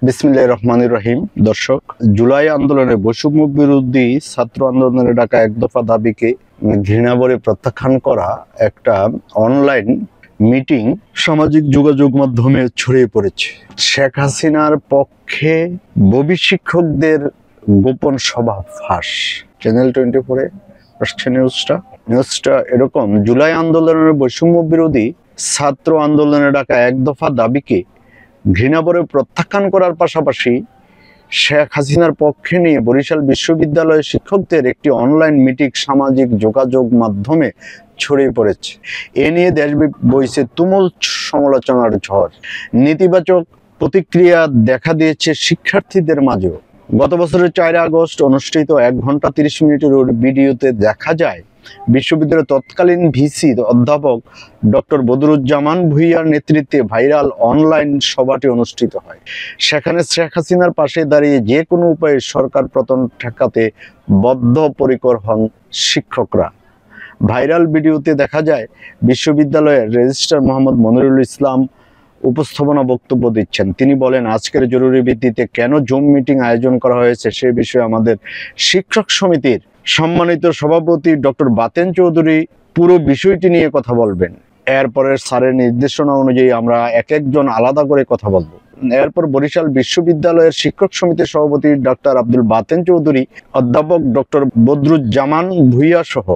বিসমিল্লাহির রহমানির রহিম। দর্শক, জুলাই আন্দোলনে বৈষম্য বিরোধী ছাত্র আন্দোলনের ডাকা এক দফা দাবিকে ঘৃণাভরে প্রত্যাখ্যান করা একটা অনলাইন মিটিং সামাজিক যোগাযোগ মাধ্যমে ছড়িয়ে পড়েছে। শেখ হাসিনার পক্ষে ববি শিক্ষকদের গোপন সভা ফাঁস। চ্যানেল 24-এ আসছে নিউজটা এরকম: জুলাই আন্দোলনের বৈষম্য বিরোধী ছাত্র আন্দোলনের ডাকা এক দফা দাবিকে ঘৃণাভরে প্রত্যাখ্যান করার পাশাপাশি শেখ হাসিনার পক্ষে নিয়ে বরিশাল বিশ্ববিদ্যালয়ের শিক্ষকদের একটি অনলাইন মিটিং সামাজিক যোগাযোগ মাধ্যমে ছড়িয়ে পড়েছে। এ নিয়ে দেশ বইছে তুমুল সমালোচনার ঝড়। নেতিবাচক প্রতিক্রিয়া দেখা দিয়েছে শিক্ষার্থীদের মাঝেও। গত বছরের 4 আগস্ট অনুষ্ঠিত 1 ঘন্টা 30 মিনিটের ভিডিওতে দেখা যায় বিশ্ববিদ্যালয়ের তৎকালীন ভিসি অধ্যাপক ডক্টর বদরুজ্জামান ভূঁইয়ার নেতৃত্বে ভাইরাল অনলাইন সভাটি অনুষ্ঠিত হয়। সেখানে শেখ হাসিনার পাশে দাঁড়িয়ে যে কোনো উপায়ে সরকার পতন ঠেকাতে বদ্ধপরিকর হন শিক্ষকরা। ভাইরাল ভিডিওতে দেখা যায় বিশ্ববিদ্যালয়ের রেজিস্ট্রার মোহাম্মদ মনিরুল ইসলাম উপস্থাপনা বক্তব্য দিচ্ছেন। তিনি বলেন, আজকের জরুরি ভিত্তিতে কেন জুম মিটিং আয়োজন করা হয়েছে সে বিষয়ে আমাদের শিক্ষক সমিতির সম্মানিত সভাপতি ডক্টর বাতেন চৌধুরী পুরো বিষয়টি নিয়ে কথা বলবেন। এরপরের স্যারের নির্দেশনা অনুযায়ী আমরা এক একজন আলাদা করে কথা বলবো। এরপর বরিশাল বিশ্ববিদ্যালয়ের শিক্ষক সমিতির সভাপতি ডক্টর আব্দুল বাতেন চৌধুরী, অধ্যাপক ডক্টর বদরুজ্জামান ভূঁইয়া সহ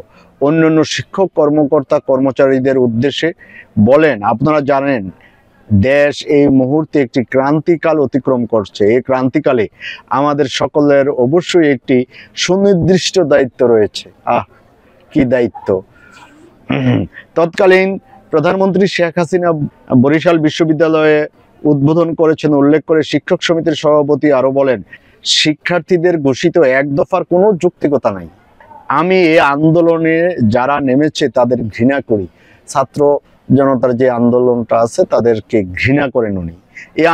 অন্যান্য শিক্ষক কর্মকর্তা কর্মচারীদের উদ্দেশ্যে বলেন, আপনারা জানেন দেশ এই মুহূর্তে একটি ক্রান্তিকাল অতিক্রম করছে। এই ক্রান্তিকালে আমাদের সকলের অবশ্যই একটি সুনির্দিষ্ট দায়িত্ব রয়েছে। কি দায়িত্ব! তৎকালীন প্রধানমন্ত্রী শেখ হাসিনা বরিশাল বিশ্ববিদ্যালয়ে উদ্বোধন করেছেন উল্লেখ করে শিক্ষক সমিতির সভাপতি আরো বলেন, শিক্ষার্থীদের ঘোষিত এক দফার কোনো যৌক্তিকতা নাই। আমি এই আন্দোলনে যারা নেমেছে তাদের ঘৃণা করি। ছাত্র জনতার যে আন্দোলনটা আছে তাদেরকে ঘৃণা করেন উনি। এই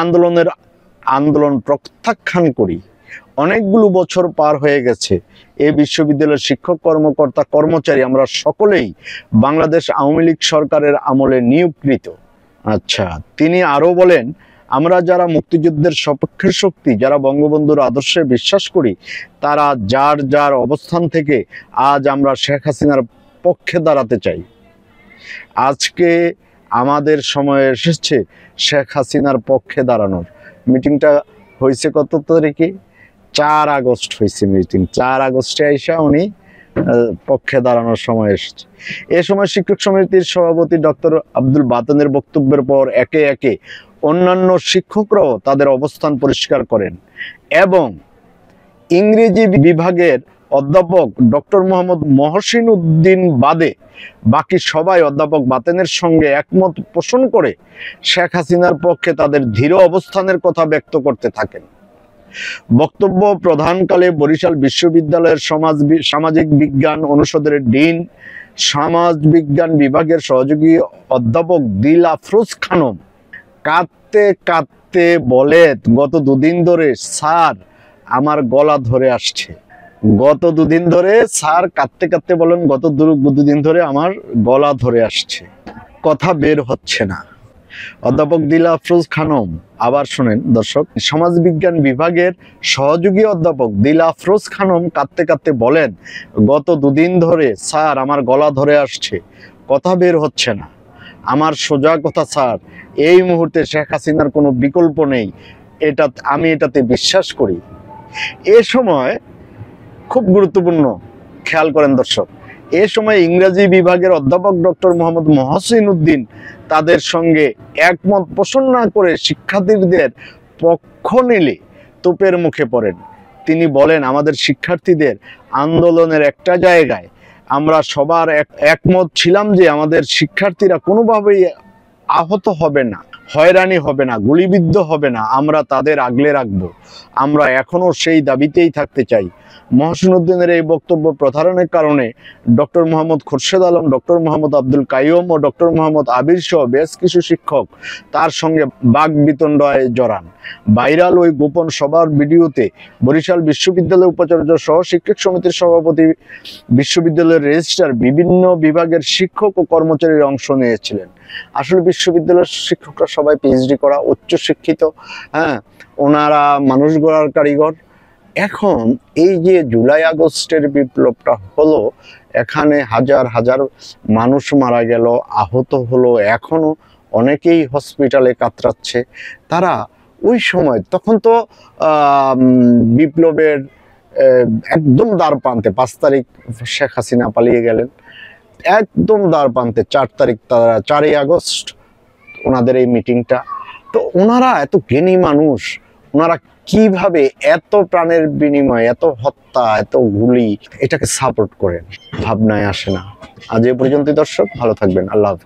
আন্দোলন প্রত্যাখ্যান করি। অনেকগুলো বছর পার হয়ে গেছে। এই বিশ্ববিদ্যালয়ের শিক্ষক কর্মকর্তা কর্মচারী আমরা সকলেই বাংলাদেশ আওয়ামী লীগ সরকারের আমলে নিয়োগকৃত। তিনি আরো বলেন, আমরা যারা মুক্তিযুদ্ধের সপক্ষের শক্তি, যারা বঙ্গবন্ধুর আদর্শে বিশ্বাস করি, তারা যার যার অবস্থান থেকে আজ আমরা শেখ হাসিনার পক্ষে দাঁড়াতে চাই। আজকে আমাদের সময় এসেছে শেখ হাসিনার পক্ষে দাঁড়ানোর। মিটিংটা হয়েছে কত তারিখে? 4 আগস্ট হয়েছে মিটিং। 4 আগস্টে আইসা উনি পক্ষে দাঁড়ানোর সময় এসেছে। এ সময় শিক্ষক সমিতির সভাপতি ডক্টর আব্দুল বাতেনের বক্তব্যের পর একে একে অন্যান্য শিক্ষকরাও তাদের অবস্থান পরিষ্কার করেন এবং ইংরেজি বিভাগের অধ্যাপক ডক্টর মোহাম্মদ মহসিন উদ্দিন বাদে বাকি সবাই অধ্যাপক বাতেনের সঙ্গে একমত পোষণ করে শেখ হাসিনার পক্ষে তাদের দৃঢ় অবস্থানের কথা ব্যক্ত করতে থাকেন। বক্তব্য প্রদানকালে বরিশাল বিশ্ববিদ্যালয়ের সামাজিক বিজ্ঞান অনুষদের ডিন, সমাজ বিজ্ঞান বিভাগের সহযোগী অধ্যাপক দিল আফরোজ খানম কাঁদতে কাঁদতে বলে, গত 2 দিন ধরে স্যার আমার গলা ধরে আসছে। গত 2 দিন ধরে স্যার কাঁদতে কাঁদতে বলেন, গত 2 দিন ধরে আমার গলা ধরে আসছে, কথা বের হচ্ছে না। অধ্যাপক দিল আফরোজ খানম, আবার শুনেন দর্শক, সমাজবিজ্ঞান বিভাগের সহযোগী অধ্যাপক দিল আফরোজ খানম কাঁদতে কাঁদতে বলেন, গত 2 দিন ধরে স্যার আমার গলা ধরে আসছে, কথা বের হচ্ছে না। আমার সোজা কথা স্যার, এই মুহূর্তে শেখ হাসিনার কোনো বিকল্প নেই, আমি এটাতে বিশ্বাস করি। এ সময় খুব গুরুত্বপূর্ণ, খেয়াল করেন দর্শক, এ সময় ইংরেজি বিভাগের অধ্যাপক ডক্টর মোহাম্মদ মহসিন উদ্দিন তাদের সঙ্গে একমত পোষণ না করে শিক্ষার্থীদের পক্ষ নিলে তোপের মুখে পড়েন। তিনি বলেন, আমাদের শিক্ষার্থীদের আন্দোলনের একটা জায়গায় আমরা সবার একমত ছিলাম যে আমাদের শিক্ষার্থীরা কোনোভাবেই আহত হবে না, হয়রানি হবে না, গুলিবিদ্ধ হবে না, আমরা তাদের আগলে রাখবো। আমরা এখনো সেই দাবিতেই থাকতে চাই। মহসিন উদ্দিনের এই বক্তব্য প্রধারণের কারণে ডক্টর মোহাম্মদ খোরশেদ আলম, ডক্টর মোহাম্মদ আব্দুল কাইয়ুম ও ডক্টর মোহাম্মদ আবির সহ বেশ কিছু শিক্ষক তার সঙ্গে বাকবিতণ্ডায় জড়ান। ভাইরাল ওই গোপন সভার ভিডিওতে বরিশাল বিশ্ববিদ্যালয়ের উপাচার্য সহ শিক্ষক সমিতির সভাপতি, বিশ্ববিদ্যালয়ের রেজিস্ট্রার, বিভিন্ন বিভাগের শিক্ষক ও কর্মচারীরা অংশ নিয়েছিলেন। আসলে বিশ্ববিদ্যালয়ের শিক্ষকরা সবাই পিএইচডি করা, উচ্চশিক্ষিত, হ্যাঁ, ওনারা মানুষ গড়ার কারিগর। এখন এই যে জুলাই আগস্টের বিপ্লবটা হলো, এখানে হাজার হাজার মানুষ মারা গেল, আহত হলো, এখনো অনেকেই হসপিটালে কাতরাচ্ছে। তারা ওই সময়, তখন তো বিপ্লবের একদম দ্বার প্রান্তে, 5 তারিখ শেখ হাসিনা পালিয়ে গেলেন, একদম দ্বার প্রান্তে 4 তারিখ, তারা 4ই আগস্ট ওনাদের এই মিটিংটা। তো ওনারা এত জ্ঞানী মানুষ, ওনারা কিভাবে এত প্রাণের বিনিময়ে, এত হত্যা, এত গুলি, এটাকে সাপোর্ট করেন, ভাবনায় আসে না। আজ এ পর্যন্ত দর্শক, ভালো থাকবেন, আল্লাহ হাফেজ।